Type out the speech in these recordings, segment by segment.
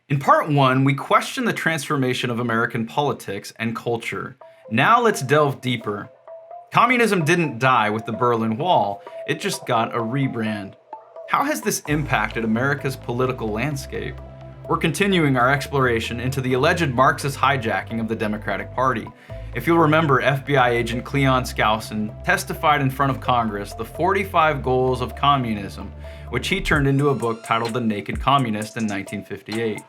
In part one, we question the transformation of American politics and culture. Now let's delve deeper. Communism didn't die with the Berlin Wall, it just got a rebrand. How has this impacted America's political landscape? We're continuing our exploration into the alleged Marxist hijacking of the Democratic Party. If you'll remember, FBI agent Cleon Skousen testified in front of Congress the 45 goals of communism, which he turned into a book titled The Naked Communist in 1958.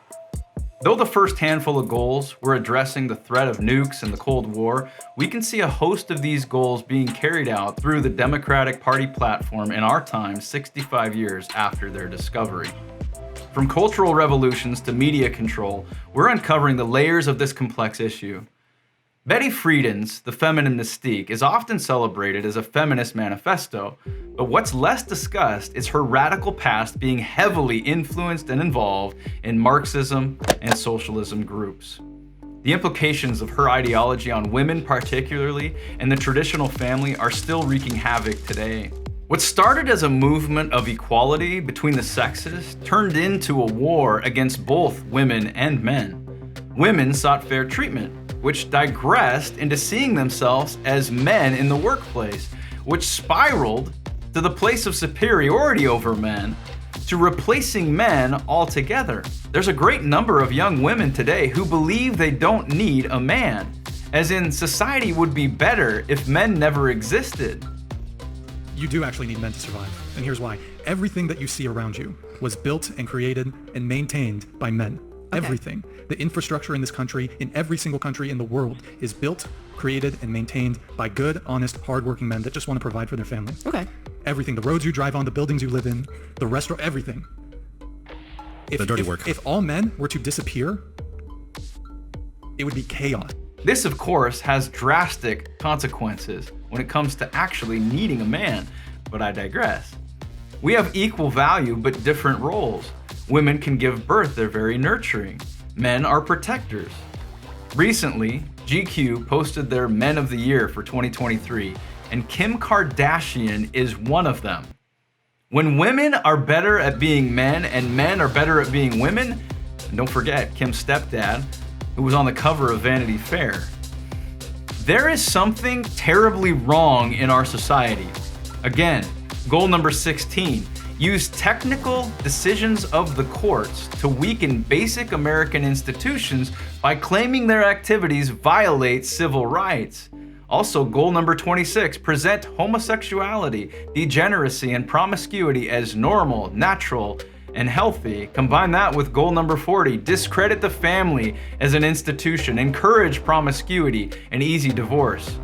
Though the first handful of goals were addressing the threat of nukes and the Cold War, we can see a host of these goals being carried out through the Democratic Party platform in our time 65 years after their discovery. From cultural revolutions to media control, we're uncovering the layers of this complex issue. Betty Friedan's The Feminine Mystique is often celebrated as a feminist manifesto, but what's less discussed is her radical past being heavily influenced and involved in Marxism and socialism groups. The implications of her ideology on women particularly, and the traditional family are still wreaking havoc today. What started as a movement of equality between the sexes turned into a war against both women and men. Women sought fair treatment, which digressed into seeing themselves as men in the workplace, which spiraled to the place of superiority over men, to replacing men altogether. There's a great number of young women today who believe they don't need a man, as in society would be better if men never existed. You do actually need men to survive, and here's why. Everything that you see around you was built and created and maintained by men. Okay. Everything. The infrastructure in this country, in every single country in the world, is built, created, and maintained by good, honest, hardworking men that just want to provide for their family. Okay. Everything. The roads you drive on, the buildings you live in, the restaurant, everything. The dirty work. If all men were to disappear, it would be chaos. This, of course, has drastic consequences when it comes to actually needing a man, but I digress. We have equal value but different roles. Women can give birth, they're very nurturing. Men are protectors. Recently, GQ posted their Men of the Year for 2023, and Kim Kardashian is one of them. When women are better at being men and men are better at being women, and don't forget Kim's stepdad, who was on the cover of Vanity Fair, there is something terribly wrong in our society. Again, goal number 16. Use technical decisions of the courts to weaken basic American institutions by claiming their activities violate civil rights. Also, goal number 26, present homosexuality, degeneracy, and promiscuity as normal, natural, and healthy. Combine that with goal number 40, discredit the family as an institution, encourage promiscuity, and easy divorce.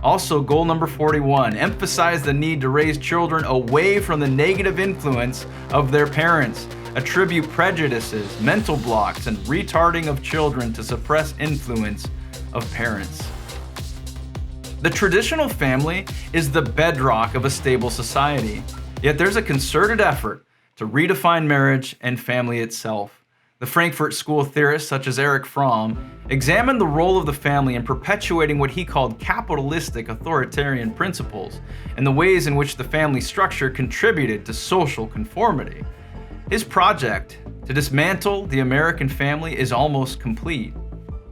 Also, goal number 41, emphasize the need to raise children away from the negative influence of their parents, attribute prejudices, mental blocks, and retarding of children to suppress influence of parents. The traditional family is the bedrock of a stable society, yet there's a concerted effort to redefine marriage and family itself. The Frankfurt School theorists such as Erich Fromm examined the role of the family in perpetuating what he called capitalistic authoritarian principles and the ways in which the family structure contributed to social conformity. His project to dismantle the American family is almost complete.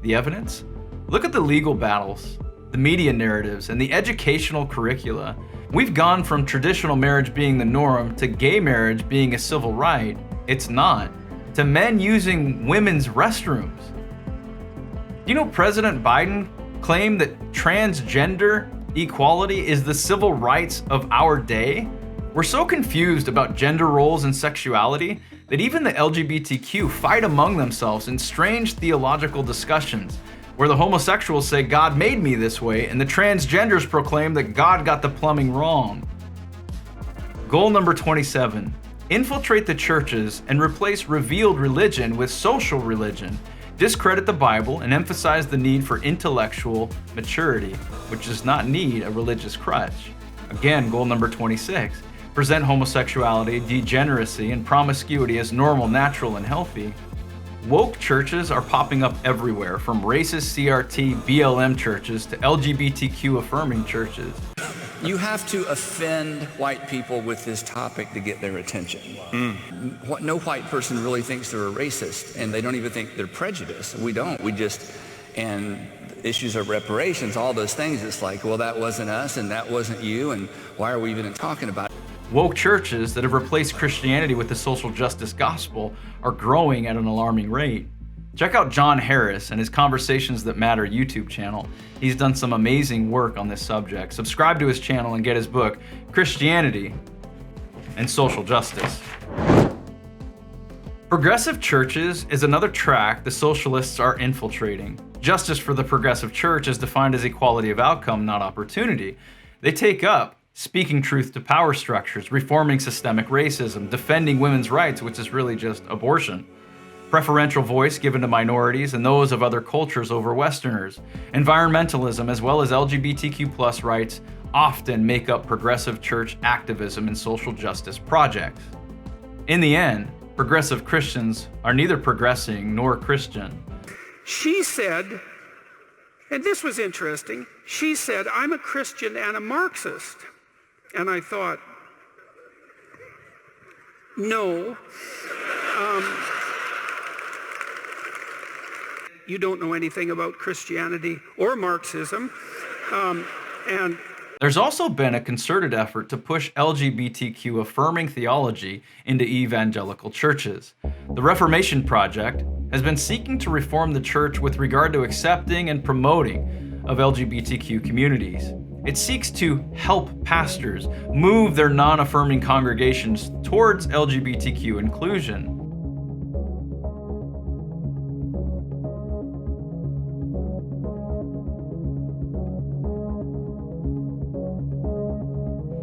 The evidence? Look at the legal battles, the media narratives, and the educational curricula. We've gone from traditional marriage being the norm to gay marriage being a civil right. It's not. To men using women's restrooms. You know, President Biden claimed that transgender equality is the civil rights of our day? We're so confused about gender roles and sexuality that even the LGBTQ fight among themselves in strange theological discussions, where the homosexuals say God made me this way and the transgenders proclaim that God got the plumbing wrong. Goal number 27. Infiltrate the churches and replace revealed religion with social religion. Discredit the Bible and emphasize the need for intellectual maturity, which does not need a religious crutch. Again, goal number 26. Present homosexuality, degeneracy, and promiscuity as normal, natural, and healthy. Woke churches are popping up everywhere, from racist CRT, BLM churches to LGBTQ affirming churches. You have to offend white people with this topic to get their attention. No white person really thinks they're a racist, and they don't even think they're prejudiced. We don't. And issues of reparations, all those things, it's like, well, that wasn't us, and that wasn't you, and why are we even talking about it? Woke churches that have replaced Christianity with the social justice gospel are growing at an alarming rate. Check out John Harris and his Conversations That Matter YouTube channel. He's done some amazing work on this subject. Subscribe to his channel and get his book, Christianity and Social Justice. Progressive churches is another track the socialists are infiltrating. Justice for the progressive church is defined as equality of outcome, not opportunity. They take up speaking truth to power structures, reforming systemic racism, defending women's rights, which is really just abortion, preferential voice given to minorities and those of other cultures over Westerners, environmentalism, as well as LGBTQ+ rights often make up progressive church activism and social justice projects. In the end, progressive Christians are neither progressing nor Christian. She said, and this was interesting, she said, I'm a Christian and a Marxist. And I thought, no. You don't know anything about Christianity or Marxism. And there's also been a concerted effort to push LGBTQ affirming theology into evangelical churches. The Reformation Project has been seeking to reform the church with regard to accepting and promoting of LGBTQ communities. It seeks to help pastors move their non-affirming congregations towards LGBTQ inclusion.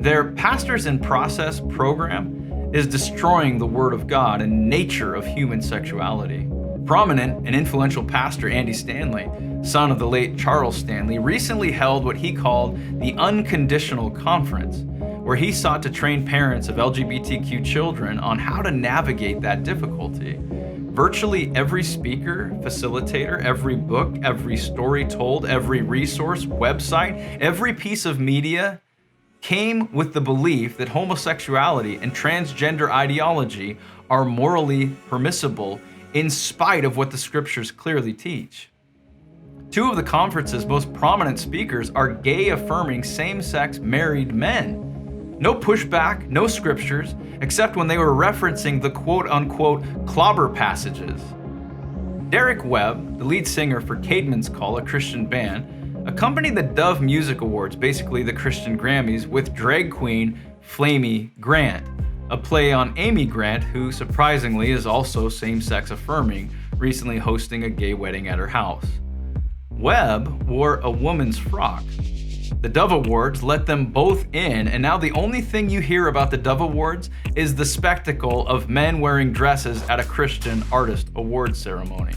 Their Pastors in Process program is destroying the Word of God and nature of human sexuality. Prominent and influential pastor Andy Stanley, son of the late Charles Stanley, recently held what he called the Unconditional Conference, where he sought to train parents of LGBTQ children on how to navigate that difficulty. Virtually every speaker, facilitator, every book, every story told, every resource, website, every piece of media came with the belief that homosexuality and transgender ideology are morally permissible in spite of what the scriptures clearly teach. Two of the conference's most prominent speakers are gay-affirming same-sex married men. No pushback, no scriptures, except when they were referencing the quote-unquote clobber passages. Derek Webb, the lead singer for Caedmon's Call, a Christian band, accompanied the Dove Music Awards, basically the Christian Grammys, with drag queen Flamy Grant, a play on Amy Grant, who surprisingly is also same-sex affirming, recently hosting a gay wedding at her house. Webb wore a woman's frock. The Dove Awards let them both in, and now the only thing you hear about the Dove Awards is the spectacle of men wearing dresses at a Christian Artist Awards ceremony.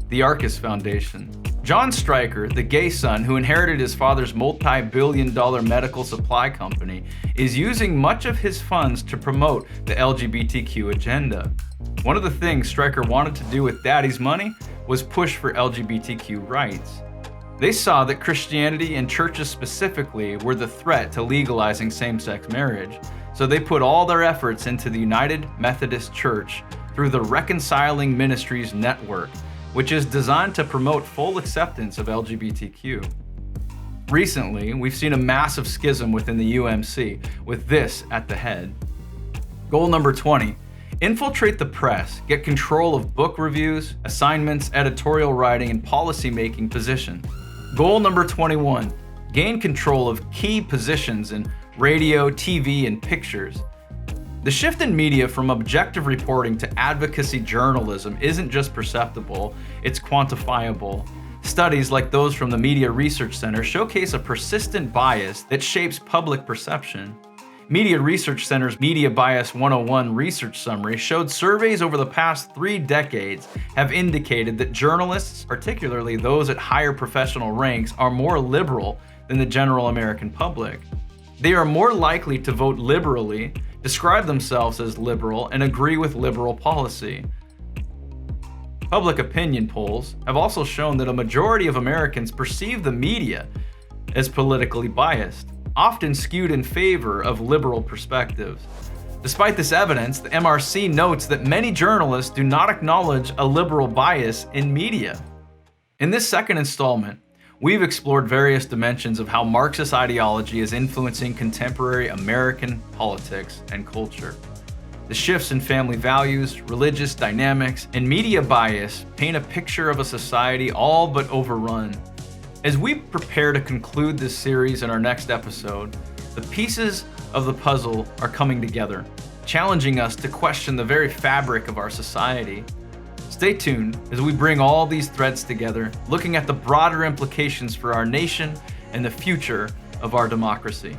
The Arcus Foundation. John Stryker, the gay son who inherited his father's multi-billion-dollar medical supply company, is using much of his funds to promote the LGBTQ agenda. One of the things Stryker wanted to do with Daddy's money was push for LGBTQ rights. They saw that Christianity and churches specifically were the threat to legalizing same-sex marriage, so they put all their efforts into the United Methodist Church through the Reconciling Ministries Network, which is designed to promote full acceptance of LGBTQ. Recently, we've seen a massive schism within the UMC, with this at the head. Goal number 20, infiltrate the press, get control of book reviews, assignments, editorial writing, and policy-making positions. Goal number 21, gain control of key positions in radio, TV, and pictures. The shift in media from objective reporting to advocacy journalism isn't just perceptible, it's quantifiable. Studies like those from the Media Research Center showcase a persistent bias that shapes public perception. Media Research Center's Media Bias 101 research summary showed surveys over the past 3 decades have indicated that journalists, particularly those at higher professional ranks, are more liberal than the general American public. They are more likely to vote liberally, describe themselves as liberal, and agree with liberal policy. Public opinion polls have also shown that a majority of Americans perceive the media as politically biased. often skewed in favor of liberal perspectives. Despite this evidence, the MRC notes that many journalists do not acknowledge a liberal bias in media. In this second installment, we've explored various dimensions of how Marxist ideology is influencing contemporary American politics and culture. The shifts in family values, religious dynamics, and media bias paint a picture of a society all but overrun. As we prepare to conclude this series in our next episode, the pieces of the puzzle are coming together, challenging us to question the very fabric of our society. Stay tuned as we bring all these threads together, looking at the broader implications for our nation and the future of our democracy.